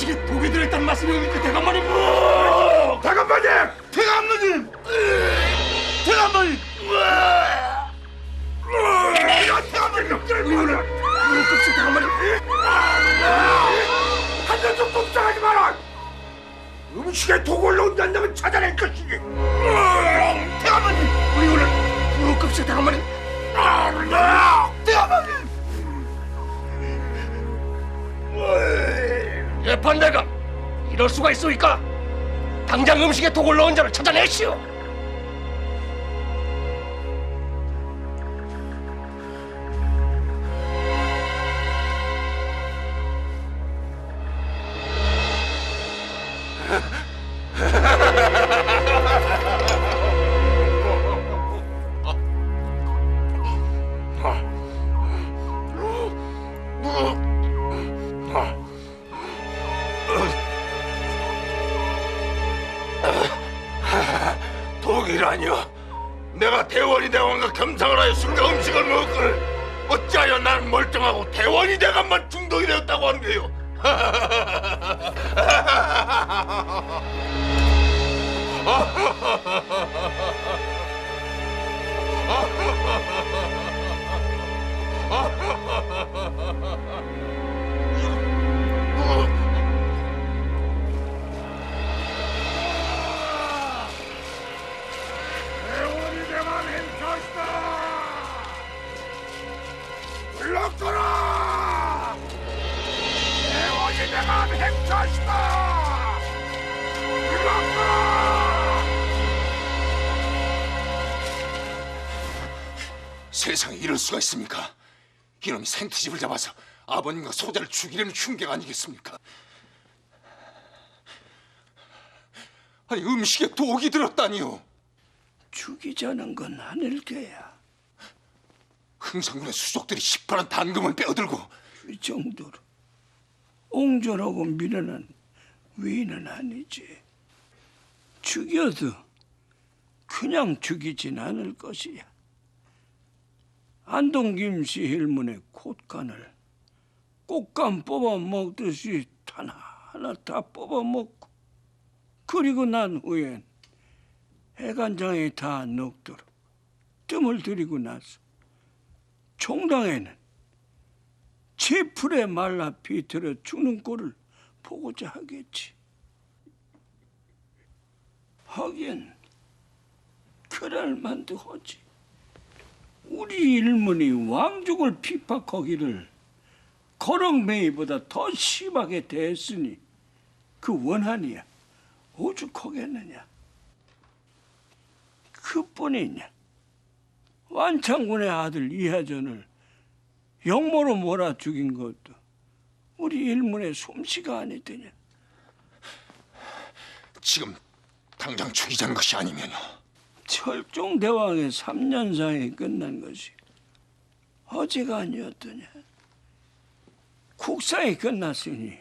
음식에 독이 들어있다는 말씀입니까, 대감마님? 대감마님! 대감마님! 대감마님! 이거 급식 대감마님. 한잔 좀 독상하지 마라! 음식에 독을 넣는다면 찾아낼 것이니! 대감마님! 이거 급식 대감마님. 대감마님! 예판대감, 이럴 수가 있습니까? 당장 음식에 독을 넣은 자를 찾아내시오. 독이라뇨? 내가 대원이 대감과 겸상을 하여 술과 음식을 먹거늘 어찌하여 나는 멀쩡하고 대원이 대감만 중독이 되었다고 하는 거요? 대원이 대감 행차시다! 불렀거라! 대원이 대감 행차시다! 불렀거라! 세상에 이럴 수가 있습니까? 이놈이 생트집을 잡아서 아버님과 소자를 죽이려는 흉계가 아니겠습니까? 아니 음식에 독이 들었다니요. 죽이자는 건 아닐 게야. 흥선군의 수족들이 시퍼런 단금을 빼어들고 이 정도로 옹졸하고 미련한 위인은 아니지. 죽여도 그냥 죽이진 않을 것이야. 안동 김씨 일문의 콧간을 꽃감 뽑아 먹듯이 하나하나 다 뽑아 먹고, 그리고 난 후엔 해간장에 다 녹도록 뜸을 들이고 나서 종당에는 제 풀에 말라 비틀어 죽는 꼴을 보고자 하겠지. 하긴 그럴 만도 하지. 우리 일문이 왕족을 핍박하기를 거렁맹이보다 더 심하게 대했으니 그 원한이야 오죽하겠느냐. 그뿐이냐. 완창군의 아들 이하전을 영모로 몰아 죽인 것도 우리 일문의 솜씨가 아니더냐. 지금 당장 죽이자는 것이 아니면요. 철종대왕의 3년상이 끝난 것이 어제가 아니었더냐. 국상이 끝났으니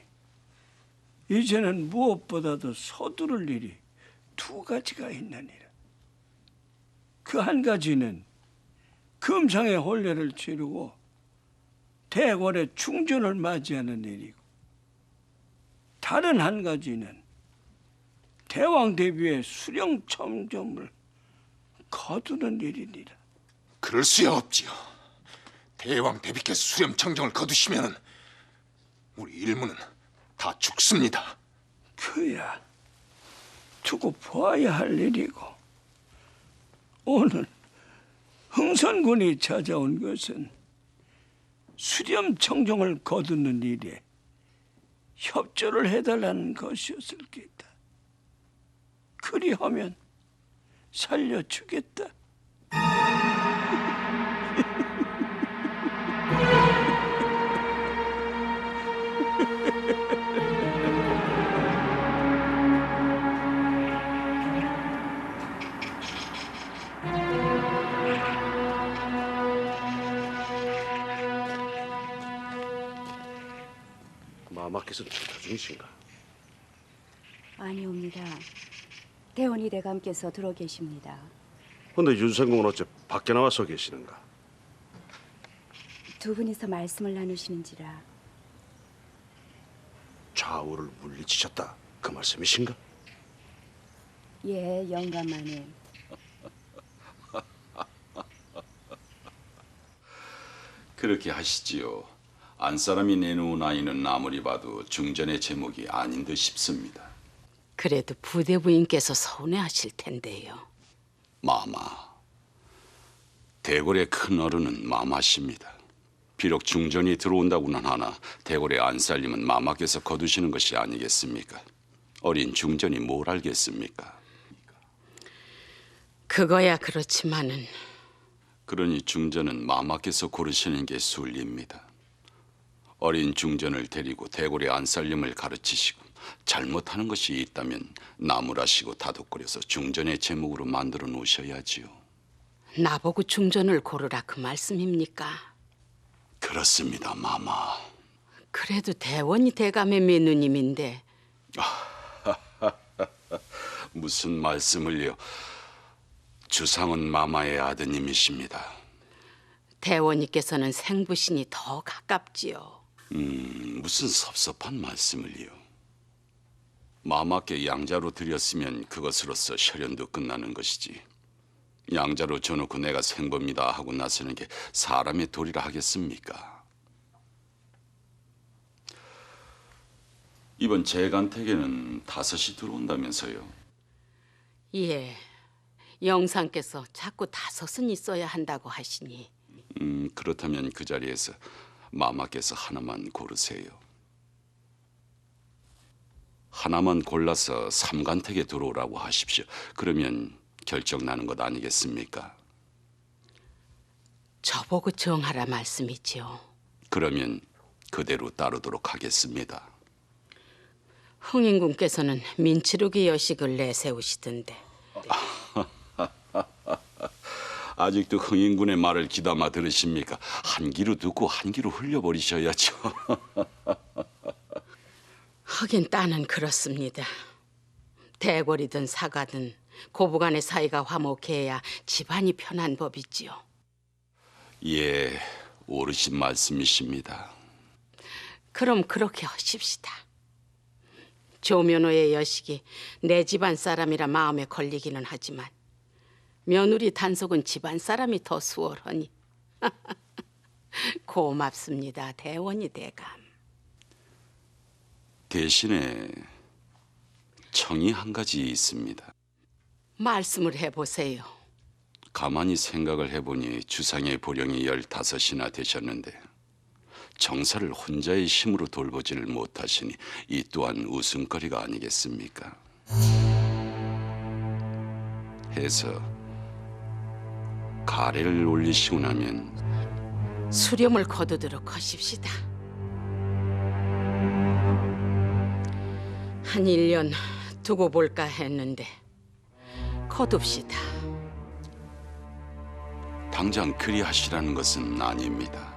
이제는 무엇보다도 서두를 일이 두 가지가 있느니라. 그 한 가지는 금상의 혼례를 치르고 대궐의 충전을 맞이하는 일이고, 다른 한 가지는 대왕 대비의 수령 청점을 거두는 일이니라. 그럴 수야 없지요. 대왕 대비께서 수렴 청정을 거두시면은 우리 일문은 다 죽습니다. 그야 두고 보아야 할 일이고, 오늘 흥선군이 찾아온 것은 수렴 청정을 거두는 일에 협조를 해달라는 것이었을 게다. 그리하면 살려주겠다. 마마께서 투타 중이신가? 아니옵니다. 대원이 대감께서 들어 계십니다. 근데 윤상공은 어째 밖에 나와서 계시는가? 두 분이서 말씀을 나누시는지라. 좌우를 물리치셨다 그 말씀이신가? 예, 영감마님. 그렇게 하시지요. 안사람이 내놓은 아이는 아무리 봐도 중전의 제목이 아닌 듯 싶습니다. 그래도 부대 부인께서 서운해하실 텐데요. 마마, 대궐의 큰 어른은 마마십니다. 비록 중전이 들어온다고는 하나 대궐의 안살림은 마마께서 거두시는 것이 아니겠습니까? 어린 중전이 뭘 알겠습니까? 그거야 그렇지만은 그러니 중전은 마마께서 고르시는 게 순리입니다. 어린 중전을 데리고 대궐의 안살림을 가르치시고 잘못하는 것이 있다면 나무라시고 다독거려서 중전의 제목으로 만들어 놓으셔야지요. 나보고 중전을 고르라 그 말씀입니까? 그렇습니다, 마마. 그래도 대원이 대감의 메누님인데 무슨 말씀을요? 주상은 마마의 아드님이십니다. 대원이께서는 생부신이 더 가깝지요. 무슨 섭섭한 말씀을요? 마마께 양자로 드렸으면 그것으로서 혈연도 끝나는 것이지. 양자로 줘놓고 내가 생법니다 하고 나서는 게 사람의 도리라 하겠습니까? 이번 재간택에는 5이 들어온다면서요? 예, 영상께서 자꾸 5은 있어야 한다고 하시니 그렇다면 그 자리에서 마마께서 하나만 고르세요. 하나만 골라서 삼간택에 들어오라고 하십시오. 그러면 결정 나는 것 아니겠습니까? 저보고 정하라 말씀이지요. 그러면 그대로 따르도록 하겠습니다. 흥인군께서는 민치루기 여식을 내세우시던데 아직도 흥인군의 말을 귀담아 들으십니까? 한 귀로 듣고 한 귀로 흘려버리셔야죠. 하긴 따는 그렇습니다. 대궐이든 사가든 고부간의 사이가 화목해야 집안이 편한 법이지요. 예, 옳으신 말씀이십니다. 그럼 그렇게 하십시다. 조면호의 여식이 내 집안 사람이라 마음에 걸리기는 하지만 며느리 단속은 집안 사람이 더 수월하니 고맙습니다, 대원이 대감. 대신에 청이 한 가지 있습니다. 말씀을 해보세요. 가만히 생각을 해보니 주상의 보령이 15이나 되셨는데 정사를 혼자의 힘으로 돌보지를 못하시니 이 또한 웃음거리가 아니겠습니까? 해서 가래를 올리시고 나면 수렴을 거두도록 하십시다. 한 1년 두고 볼까 했는데 거둡시다. 당장 그리하시라는 것은 아닙니다.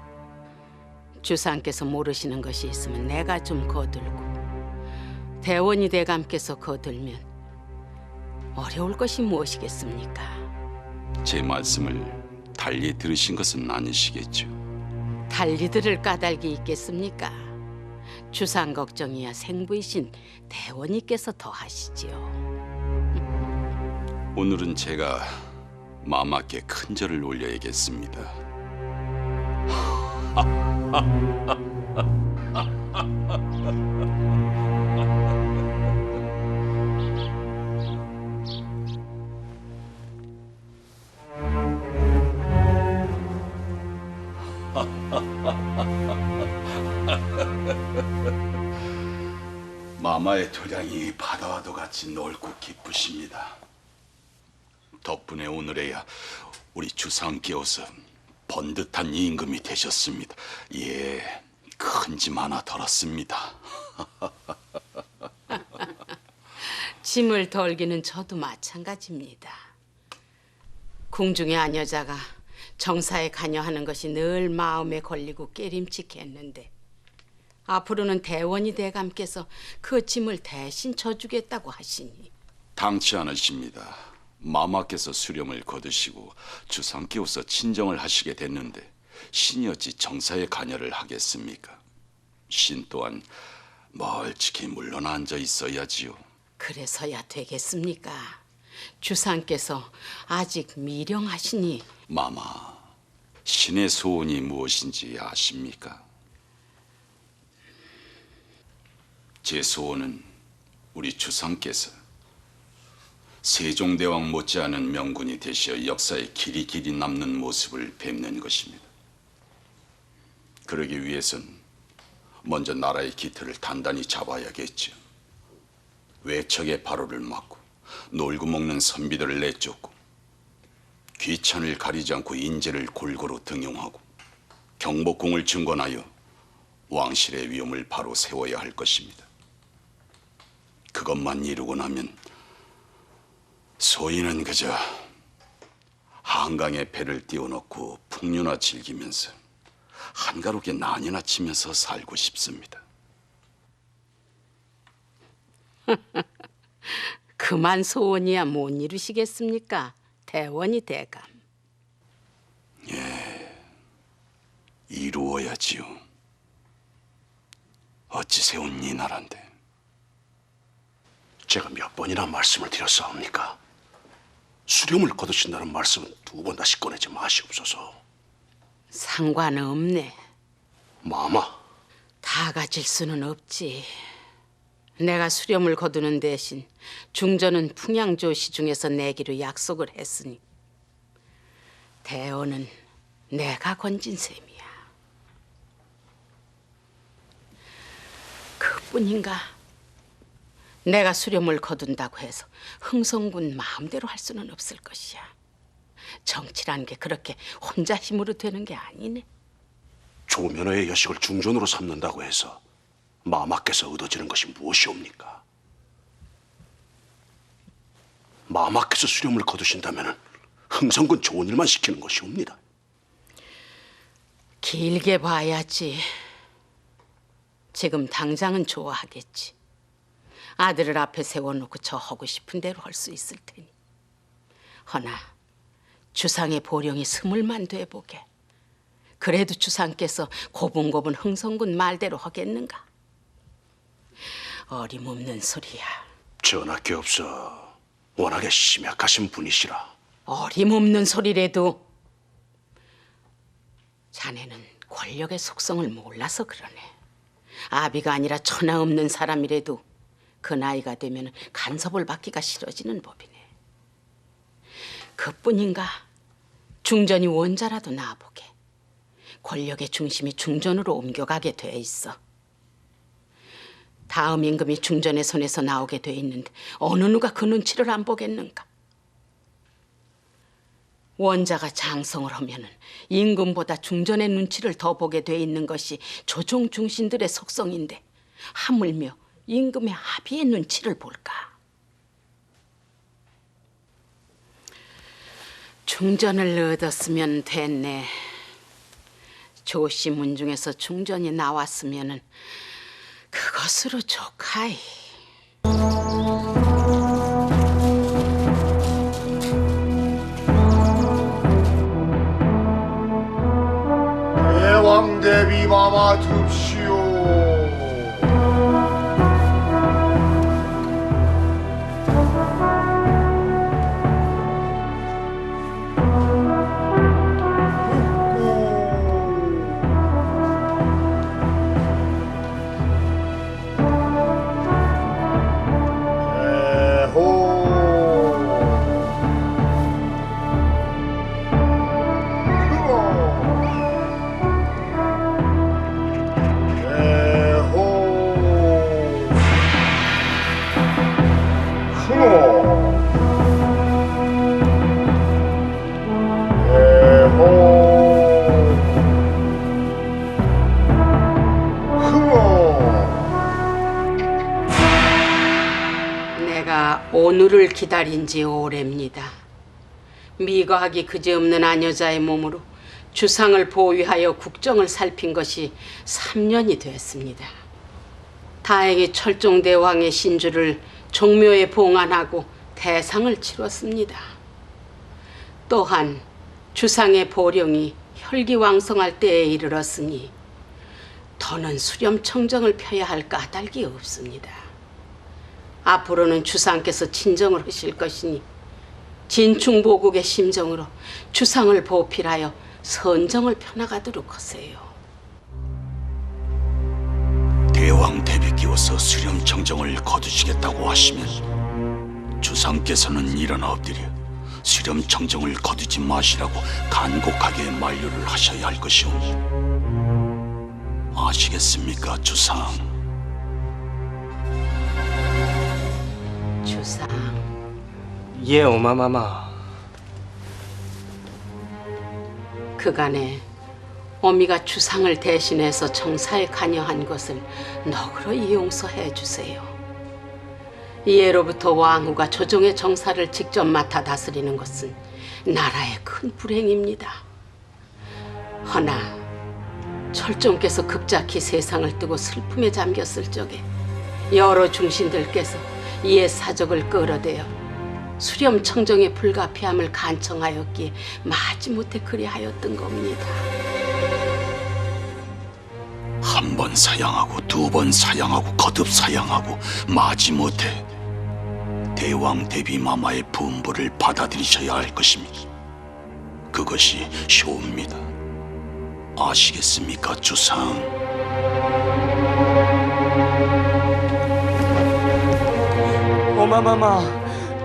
주상께서 모르시는 것이 있으면 내가 좀 거들고 대원이 대감께서 거들면 어려울 것이 무엇이겠습니까? 제 말씀을 달리 들으신 것은 아니시겠죠? 달리 들을 까닭이 있겠습니까? 주상 걱정이야 생부이신 대원이께서 더 하시지요. 오늘은 제가 마마께 큰 절을 올려야겠습니다. 마마의 도량이 바다와도 같이 넓고 기쁘십니다. 덕분에 오늘에야 우리 주상께서 번듯한 임금이 되셨습니다. 예, 큰 짐 하나 덜었습니다. 짐을 덜기는 저도 마찬가지입니다. 궁중의 아녀자가 정사에 관여하는 것이 늘 마음에 걸리고 깨림칙했는데 앞으로는 대원이 대감께서 그 짐을 대신 져주겠다고 하시니 당치 않으십니다. 마마께서 수렴을 거두시고 주상께서 친정을 하시게 됐는데 신이 어찌 정사에 관여를 하겠습니까? 신 또한 멀찍이 물러나 앉아 있어야지요. 그래서야 되겠습니까? 주상께서 아직 미령하시니 마마, 신의 소원이 무엇인지 아십니까? 제 소원은 우리 주상께서 세종대왕 못지않은 명군이 되시어 역사에 길이 남는 모습을 뵙는 것입니다. 그러기 위해선 먼저 나라의 기틀을 단단히 잡아야겠죠. 외척의 발호를 막고 놀고 먹는 선비들을 내쫓고 귀천을 가리지 않고 인재를 골고루 등용하고 경복궁을 증건하여 왕실의 위엄을 바로 세워야 할 것입니다. 그것만 이루고 나면 소인은 그저 한강에 배를 띄워놓고 풍류나 즐기면서 한가롭게 난이나 치면서 살고 싶습니다. 그만 소원이야 못 이루시겠습니까? 대원이 대감. 이루어야지요. 어찌 세운 이 나라인데. 제가 몇 번이나 말씀을 드렸사옵니까? 수렴을 거두신다는 말씀은 2번 다시 꺼내지 마시옵소서. 상관없네. 마마, 다 가질 수는 없지. 내가 수렴을 거두는 대신 중전은 풍양조시 중에서 내기로 약속을 했으니 대원은 내가 건진 셈이야. 그뿐인가? 내가 수렴을 거둔다고 해서 흥성군 마음대로 할 수는 없을 것이야. 정치라는 게 그렇게 혼자 힘으로 되는 게 아니네. 조면허의 여식을 중전으로 삼는다고 해서 마마께서 얻어지는 것이 무엇이옵니까? 마마께서 수렴을 거두신다면 흥성군 좋은 일만 시키는 것이옵니다. 길게 봐야지. 지금 당장은 좋아하겠지. 아들을 앞에 세워놓고 저 하고 싶은 대로 할 수 있을 테니. 허나 주상의 보령이 스물만 돼보게. 그래도 주상께서 고분고분 흥성군 말대로 하겠는가? 어림없는 소리야. 전하께없어 워낙에 심약하신 분이시라. 어림없는 소리래도 자네는 권력의 속성을 몰라서 그러네. 아비가 아니라 천하 없는 사람이라도 그 나이가 되면 간섭을 받기가 싫어지는 법이네. 그뿐인가? 중전이 원자라도 나보게. 권력의 중심이 중전으로 옮겨가게 돼 있어. 다음 임금이 중전의 손에서 나오게 돼 있는데 어느 누가 그 눈치를 안 보겠는가? 원자가 장성을 하면은 임금보다 중전의 눈치를 더 보게 돼 있는 것이 조종 중신들의 속성인데 하물며 임금의 아비의 눈치를 볼까? 중전을 얻었으면 됐네. 조씨 문중에서 중전이 나왔으면은 그것으로 좋카이. 대왕 대비 마마 둡시오. 내가 오늘을 기다린 지 오래입니다. 미거하기 그지없는 아녀자의 몸으로 주상을 보위하여 국정을 살핀 것이 3년이 됐습니다. 다행히 철종대왕의 신주를 종묘에 봉안하고 대상을 치렀습니다. 또한 주상의 보령이 혈기왕성할 때에 이르렀으니 더는 수렴청정을 펴야 할 까닭이 없습니다. 앞으로는 주상께서 친정을 하실 것이니 진충보국의 심정으로 주상을 보필하여 선정을 펴나가도록 하세요. 대왕 대비끼워서 수렴청정을 거두시겠다고 하시면 주상께서는 일어나 엎드려 수렴청정을 거두지 마시라고 간곡하게 만류를 하셔야 할 것이오니 아시겠습니까, 주상? 주상, 예, 어마마마. 그간에 어미가 주상을 대신해서 정사에 관여한 것을 너그러이 용서해 주세요. 이해로부터 왕후가 조정의 정사를 직접 맡아 다스리는 것은 나라의 큰 불행입니다. 허나 철종께서 급작히 세상을 뜨고 슬픔에 잠겼을 적에 여러 중신들께서 이에 사적을 끌어대어 수렴청정의 불가피함을 간청하였기에 마지못해 그리하였던 겁니다. 한 번 사양하고 두 번 사양하고 거듭 사양하고 마지못해 대왕 대비마마의 분부를 받아들이셔야 할 것입니다. 그것이 쇼입니다. 아시겠습니까, 주상? 어마마마,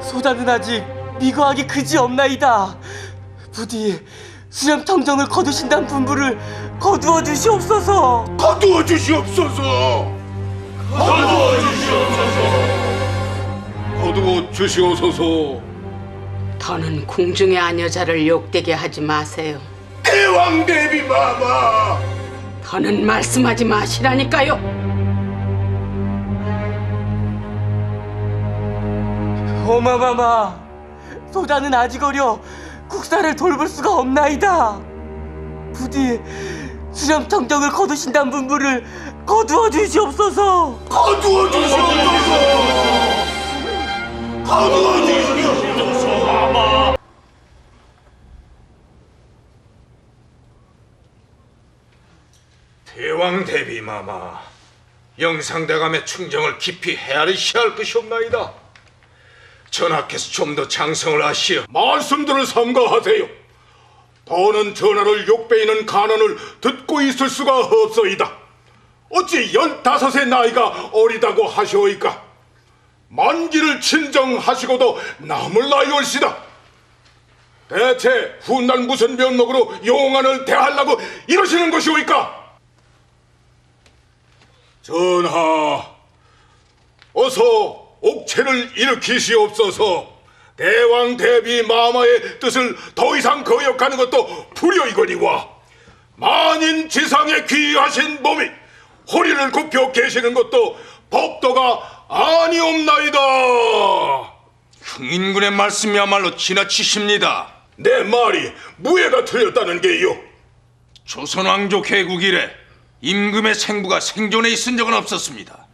소자는 아직 미거하기 그지없나이다. 부디 수렴청정을 거두신다는 분부를 거두어 주시옵소서. 거두어 주시옵소서. 거두어 주시옵소서. 거두어 주시옵소서. 더는 궁중의 아녀자를 욕되게 하지 마세요. 대왕 대비 마마. 더는 말씀하지 마시라니까요. 어마마마, 소자는 아직 어려 국사를 돌볼 수가 없나이다. 부디 수렴청정을 거두신다는 분부를 거두어 주시옵소서. 거두어 주시옵소서. 거두어 주시옵소서. 대왕 대비 마마, 영상대감의 충정을 깊이 헤아리셔야 할 것이 없나이다. 전하께서 좀 더 장성을 하시어 말씀들을 삼가하세요. 더는 전하를 욕배이는 간언을 듣고 있을 수가 없소이다. 어찌 15의 나이가 어리다고 하시오이까? 만기를 친정하시고도 남을 나이 올시다. 대체 훗날 무슨 면목으로 용안을 대하려고 이러시는 것이오이까? 전하, 어서 옥체를 일으키시옵소서. 대왕 대비 마마의 뜻을 더 이상 거역하는 것도 불효이거니와 만인 지상에 귀하신 몸이 허리를 굽혀 계시는 것도 법도가 아니옵나이다. 흥인군의 말씀이야말로 지나치십니다. 내 말이 무예가 틀렸다는 게요. 조선왕조 개국 이래 임금의 생부가 생존해 있은 적은 없었습니다.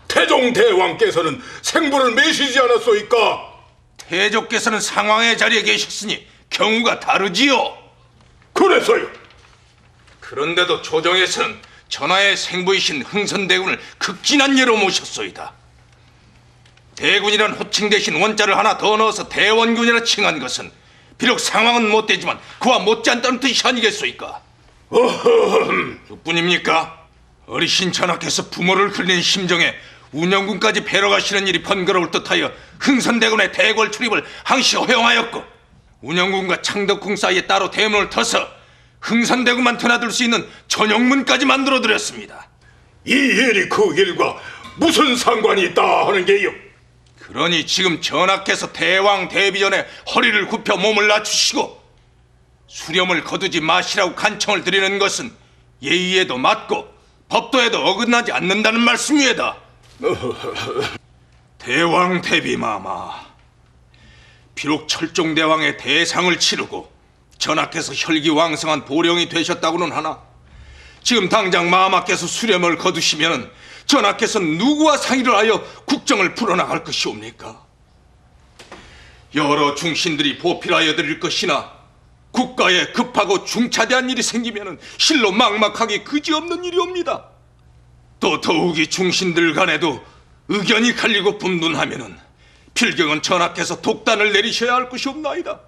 태종 대왕께서는 생부를 매시지 않았소이까? 태조께서는 상왕의 자리에 계셨으니 경우가 다르지요. 그래서요. 그런데도 조정에서는 전하의 생부이신 흥선대군을 극진한 예로 모셨소이다. 대군이란 호칭 대신 원자를 하나 더 넣어서 대원군이라 칭한 것은 비록 상황은 못되지만 그와 못지않다는 뜻이 아니겠소이까? 그뿐입니까? 어리신 전하께서 부모를 흘린 심정에 운영군까지 뵈러 가시는 일이 번거로울 듯하여 흥선대군의 대궐 출입을 항시 허용하였고 운영군과 창덕궁 사이에 따로 대문을 터서 흥선대군만 드나들 수 있는 전용문까지 만들어드렸습니다. 이 일이 그 일과 무슨 상관이 있다 하는 게요? 그러니 지금 전하께서 대왕 대비 전에 허리를 굽혀 몸을 낮추시고 수렴을 거두지 마시라고 간청을 드리는 것은 예의에도 맞고 법도에도 어긋나지 않는다는 말씀이에다. 대왕 대비 마마, 비록 철종대왕의 대상을 치르고 전하께서 혈기왕성한 보령이 되셨다고는 하나 지금 당장 마마께서 수렴을 거두시면 전하께서 누구와 상의를 하여 국정을 풀어나갈 것이옵니까? 여러 중신들이 보필하여 드릴 것이나 국가에 급하고 중차대한 일이 생기면 실로 막막하기 그지없는 일이옵니다. 또 더욱이 중신들 간에도 의견이 갈리고 분분하면은 필경은 전하께서 독단을 내리셔야 할 것이옵나이다.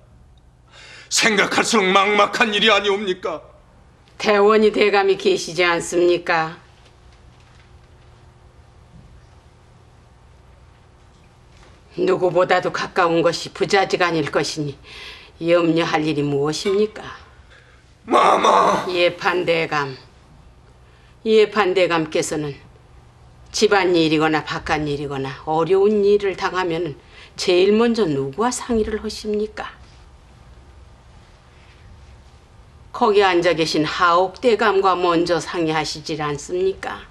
생각할수록 막막한 일이 아니옵니까? 대원이 대감이 계시지 않습니까? 누구보다도 가까운 것이 부자지간일 것이니 염려할 일이 무엇입니까? 마마! 예판대감께서는 집안일이거나 바깥일이거나 어려운 일을 당하면 제일 먼저 누구와 상의를 하십니까? 거기 앉아 계신 하옥대감과 먼저 상의하시질 않습니까?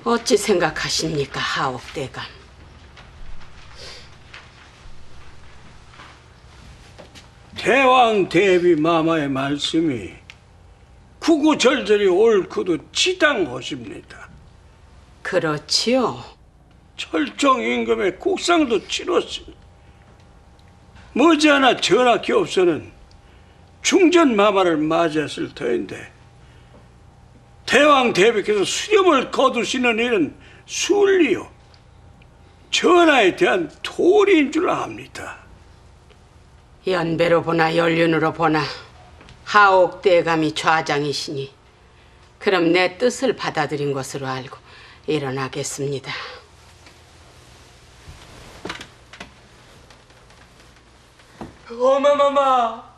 어찌 생각하십니까, 하옥대감? 대왕 대비 마마의 말씀이 구구절절히 옳고도 지당하십니다. 그렇지요. 철종 임금의 국상도 치렀으니 머지않아 전하 기업소는 중전 마마를 맞이했을 터인데 대왕 대비께서 수렴을 거두시는 일은 순리요 전하에 대한 도리인 줄 압니다. 연배로 보나 연륜으로 보나 하옥대감이 좌장이시니 그럼 내 뜻을 받아들인 것으로 알고 일어나겠습니다. 어마마마,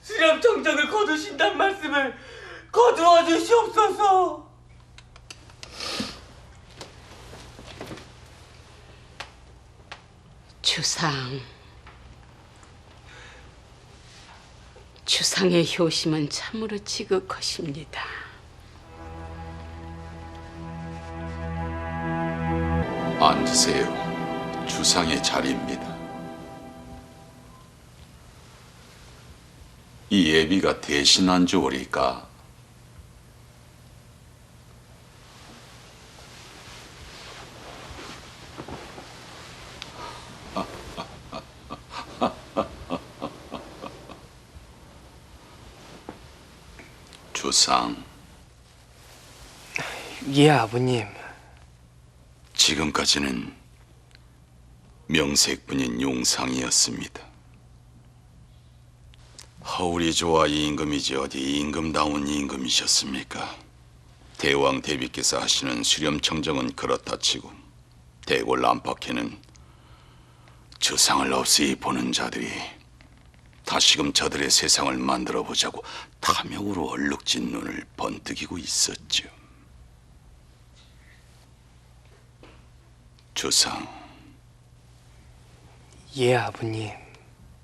수렴 청정을 거두신단 말씀을 거두어 주시옵소서. 주상의 효심은 참으로 지극하십니다. 앉으세요. 주상의 자리입니다. 이 예비가 대신 앉으오리까? 주상, 예, 아버님. 지금까지는 명색뿐인 용상이었습니다. 하울이 좋아 임금이지 어디 임금다운 임금이셨습니까? 대왕 대비께서 하시는 수렴청정은 그렇다 치고 대궐 안팎에는 주상을 없이 보는 자들이 다시금 저들의 세상을 만들어 보자고 탐욕으로 얼룩진 눈을 번뜩이고 있었죠. 주상, 예, 아버님.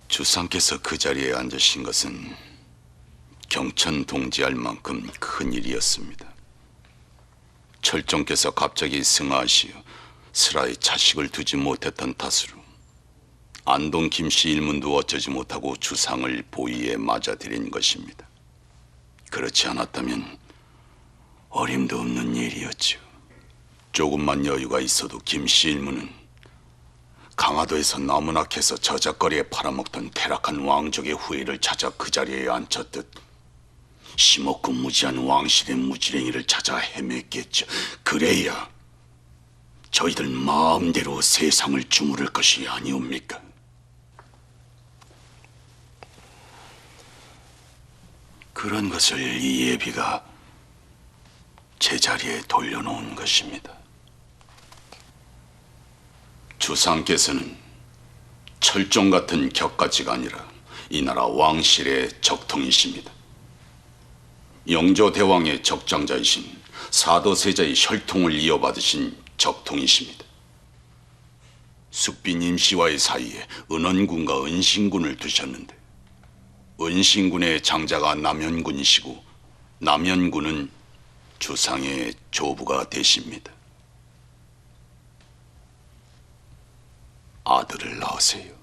주상께서 그 자리에 앉으신 것은 경천동지할 만큼 큰 일이었습니다. 철종께서 갑자기 승하하시어 슬하에 자식을 두지 못했던 탓으로 안동 김씨 일문도 어쩌지 못하고 주상을 보위에 맞아들인 것입니다. 그렇지 않았다면 어림도 없는 일이었죠. 조금만 여유가 있어도 김씨 일문은 강화도에서 너무나 캐서 저작거리에 팔아먹던 태락한 왕족의 후예를 찾아 그 자리에 앉혔듯 심없고 무지한 왕실의 무지랭이를 찾아 헤맸겠죠. 그래야 저희들 마음대로 세상을 주무를 것이 아니옵니까? 그런 것을 이 예비가 제자리에 돌려놓은 것입니다. 주상께서는 철종 같은 격가지가 아니라 이 나라 왕실의 적통이십니다. 영조 대왕의 적장자이신 사도세자의 혈통을 이어받으신 적통이십니다. 숙빈 임씨와의 사이에 은원군과 은신군을 두셨는데 은신군의 장자가 남현군이시고 남현군은 주상의 조부가 되십니다. 아들을 낳으세요.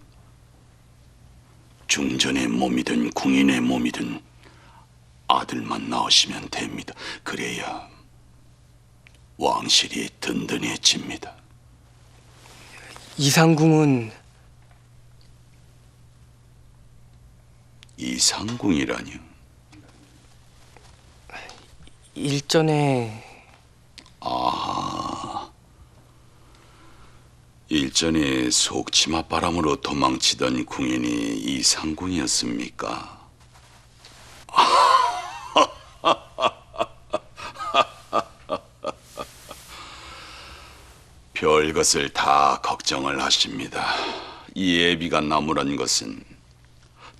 중전의 몸이든 궁인의 몸이든 아들만 낳으시면 됩니다. 그래야 왕실이 든든해집니다. 이상궁은 이상궁이라뇨? 일전에 일전에 속치마 바람으로 도망치던 궁인이 이상궁이었습니까? 별것을 다 걱정을 하십니다. 이 애비가 나무란 것은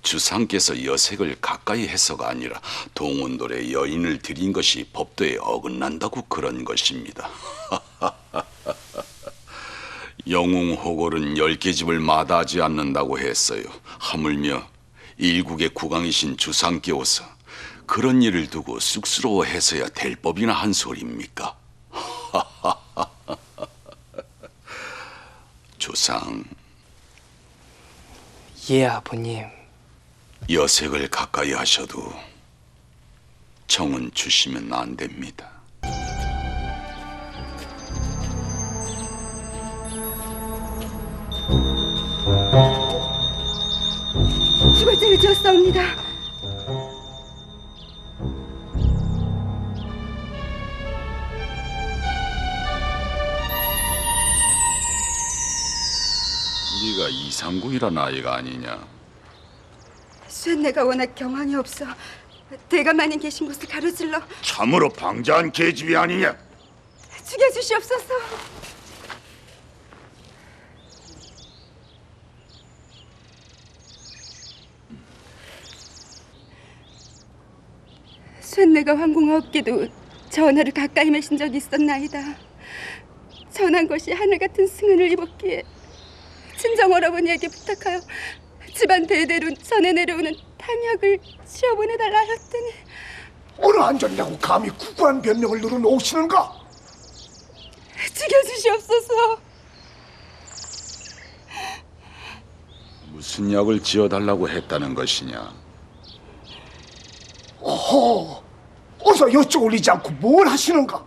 주상께서 여색을 가까이 해서가 아니라 동원돌에 여인을 들인 것이 법도에 어긋난다고 그런 것입니다. 영웅호골은 10개 집을 마다하지 않는다고 했어요. 하물며 일국의 국왕이신 주상께서 그런 일을 두고 쑥스러워해서야 될 법이나 한 소리입니까? 주상, 예, 아버님. 여색을 가까이 하셔도 정은 주시면 안 됩니다. 죽을 죄를 지었사옵니다. 네가 이상궁이란 아이가 아니냐? 쇠내가 워낙 경황이 없어 대감마님 계신 곳을 가로질러 참으로 방자한 계집이 아니냐? 죽여주시옵소서. 쇠내가 황궁하옵게도 전하를 가까이 매신 적이 있었나이다. 전한 것이 하늘 같은 승은을 입었기에 친정오라버니에게 부탁하여 집안 대대로 전해 내려오는 탐약을 지어보내달라 하였더니 어느 안전이라고 감히 구구한 변명을 늘어놓으시는가? 죽여주시옵소서. 무슨 약을 지어달라고 했다는 것이냐? 어허, 어서 여쭤올리지 않고 뭘 하시는가?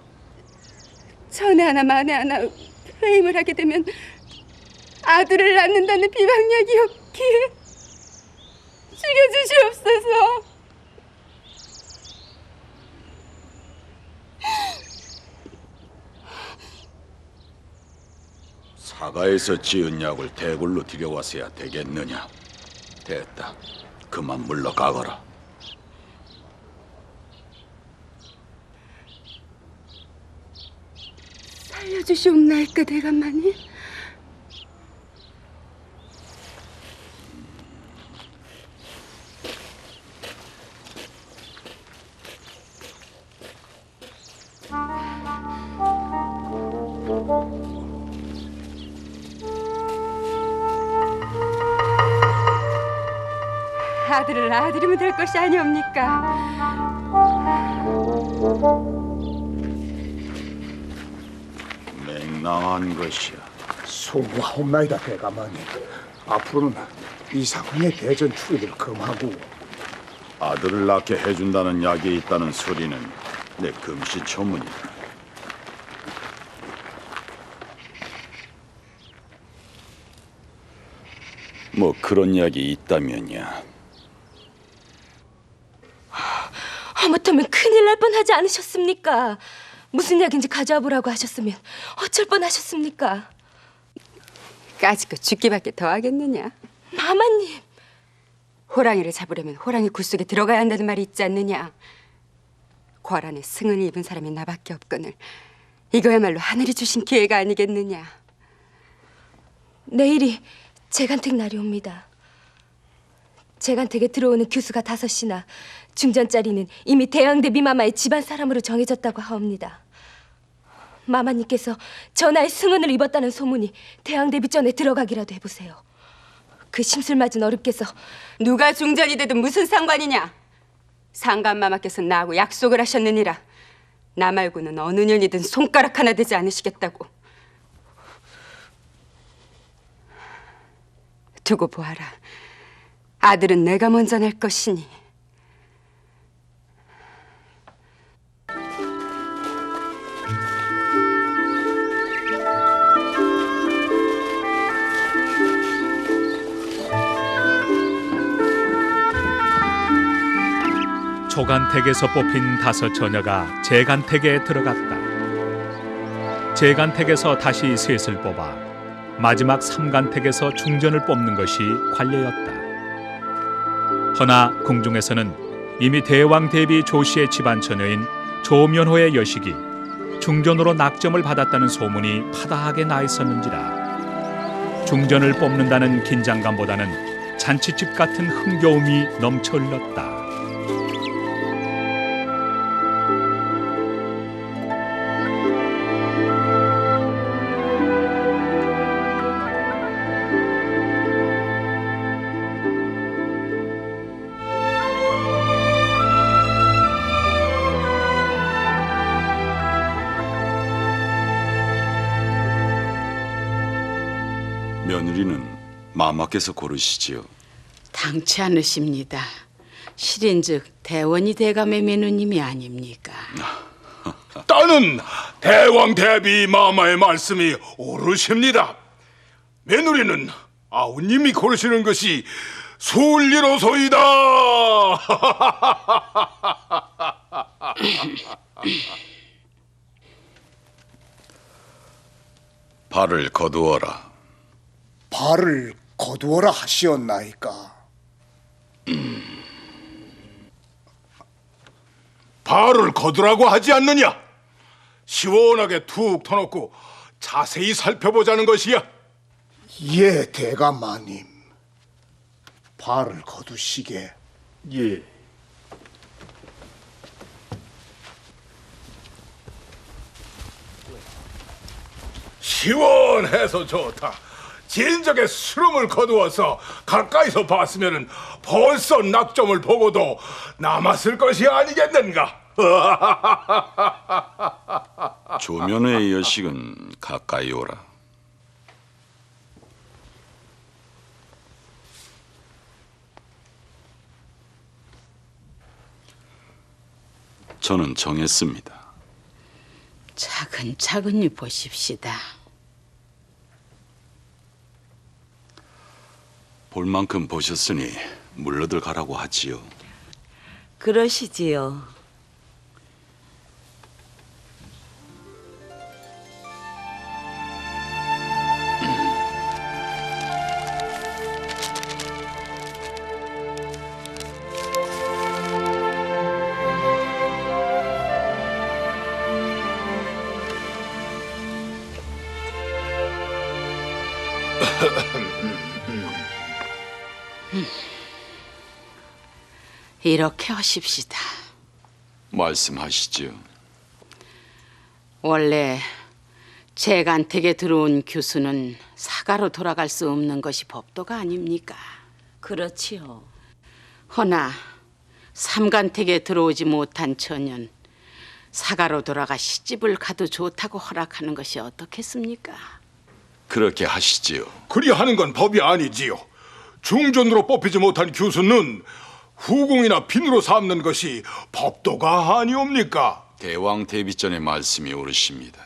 전에 하나 만에 하나 회임을 하게 되면 아들을 낳는다는 비방약이었기에 죽여주시옵소서. 사가에서 지은 약을 대궐로 들여와서야 되겠느냐? 됐다. 그만 물러가거라. 살려주시옵나이까 대감마님? 아들을 아들이면 될 것이 아니옵니까? 맹랑한 것이야. 송구하옵나이다 대감마님. 앞으로는 이상궁의 대전 출입을 금하고 아들을 낳게 해준다는 약이 있다는 소리는 내 금시초문이다. 뭐 그런 약이 있다면야. 하마터면 큰일 날 뻔하지 않으셨습니까? 무슨 약인지 가져와 보라고 하셨으면 어쩔 뻔하셨습니까? 까짓거 죽기밖에 더 하겠느냐? 마마님, 호랑이를 잡으려면 호랑이 굴속에 들어가야 한다는 말이 있지 않느냐? 궐 안에 승은을 입은 사람이 나밖에 없거늘 이거야말로 하늘이 주신 기회가 아니겠느냐? 내일이 재간택 날이 옵니다. 재간택에 들어오는 규수가 5이나 중전짜리는 이미 대왕대비 마마의 집안 사람으로 정해졌다고 하옵니다. 마마님께서 전하의 승은을 입었다는 소문이 대왕대비 전에 들어가기라도 해보세요. 그 심술맞은 어릅께서 누가 중전이 되든 무슨 상관이냐? 상간마마께서 나하고 약속을 하셨느니라. 나 말고는 어느 년이든 손가락 하나 되지 않으시겠다고. 두고 보아라. 아들은 내가 먼저 날 것이니. 초간택에서 뽑힌 5 처녀가 재간택에 들어갔다. 재간택에서 다시 셋을 뽑아 마지막 3간택에서 중전을 뽑는 것이 관례였다. 허나 궁중에서는 이미 대왕 대비 조씨의 집안 처녀인 조면호의 여식이 중전으로 낙점을 받았다는 소문이 파다하게 나 있었는지라 중전을 뽑는다는 긴장감보다는 잔치집 같은 흥겨움이 넘쳐 흘렀다. 며느리는 마마께서 고르시지요. 당치 않으십니다. 실인즉 대원이 대감의 며느님이 아닙니까? 따는 대왕 대비 마마의 말씀이 옳으십니다. 며느리는 아우님이 고르시는 것이 순리로소이다. 발을 거두어라. 발을 거두어라 하시었나이까? 발을 거두라고 하지 않느냐? 시원하게 툭 터놓고 자세히 살펴보자는 것이야. 예, 대감마님. 발을 거두시게. 예. 시원해서 좋다. 진작에 수름을 거두어서 가까이서 봤으면 벌써 낙점을 보고도 남았을 것이 아니겠는가? 조면의 여식은 가까이 오라. 저는 정했습니다. 차근차근히 보십시다. 볼 만큼 보셨으니 물러들 가라고 하지요. 그러시지요. 이렇게 하십시다. 말씀하시지요. 원래 재간택에 들어온 교수는 사가로 돌아갈 수 없는 것이 법도가 아닙니까? 그렇지요. 허나 삼간택에 들어오지 못한 처녀는 사가로 돌아가 시집을 가도 좋다고 허락하는 것이 어떻겠습니까? 그렇게 하시지요. 그리하는 건 법이 아니지요. 중전으로 뽑히지 못한 교수는 후궁이나 빈으로 삼는 것이 법도가 아니옵니까? 대왕 대비전의 말씀이 옳으십니다.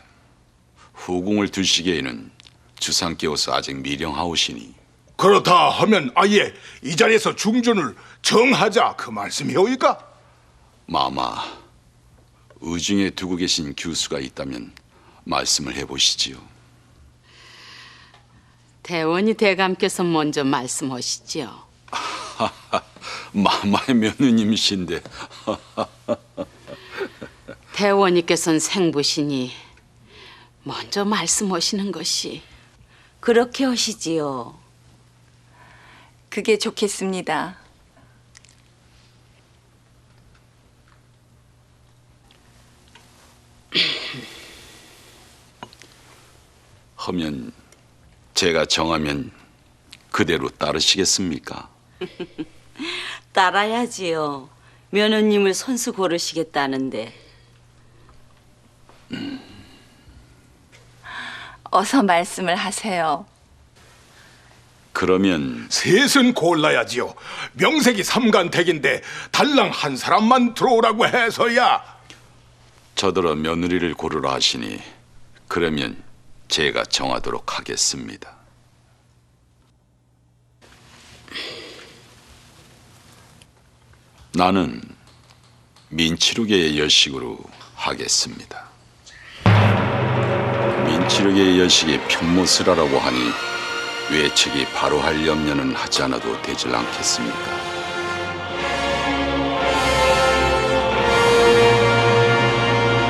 후궁을 두시기에는 주상께서 아직 미령하오시니. 그렇다 하면 아예 이 자리에서 중전을 정하자 그 말씀이오이까? 마마, 의중에 두고 계신 교수가 있다면 말씀을 해보시지요. 대원이 대감께서 먼저 말씀하시지요. 마마의 며느님이신데. 대원이께서는 생부시니 먼저 말씀하시는 것이. 그렇게 하시지요. 그게 좋겠습니다. 하면 제가 정하면 그대로 따르시겠습니까? 따라야지요. 며느님을 손수 고르시겠다는데. 어서 말씀을 하세요. 그러면 셋은 골라야지요. 명색이 삼간택인데 달랑 한 사람만 들어오라고 해서야. 저더러 며느리를 고르라 하시니 그러면 제가 정하도록 하겠습니다. 나는 민치르게의 여식으로 하겠습니다. 민치르게의 여식이 편모스라라고 하니 외책이 바로 할 염려는 하지 않아도 되질 않겠습니까?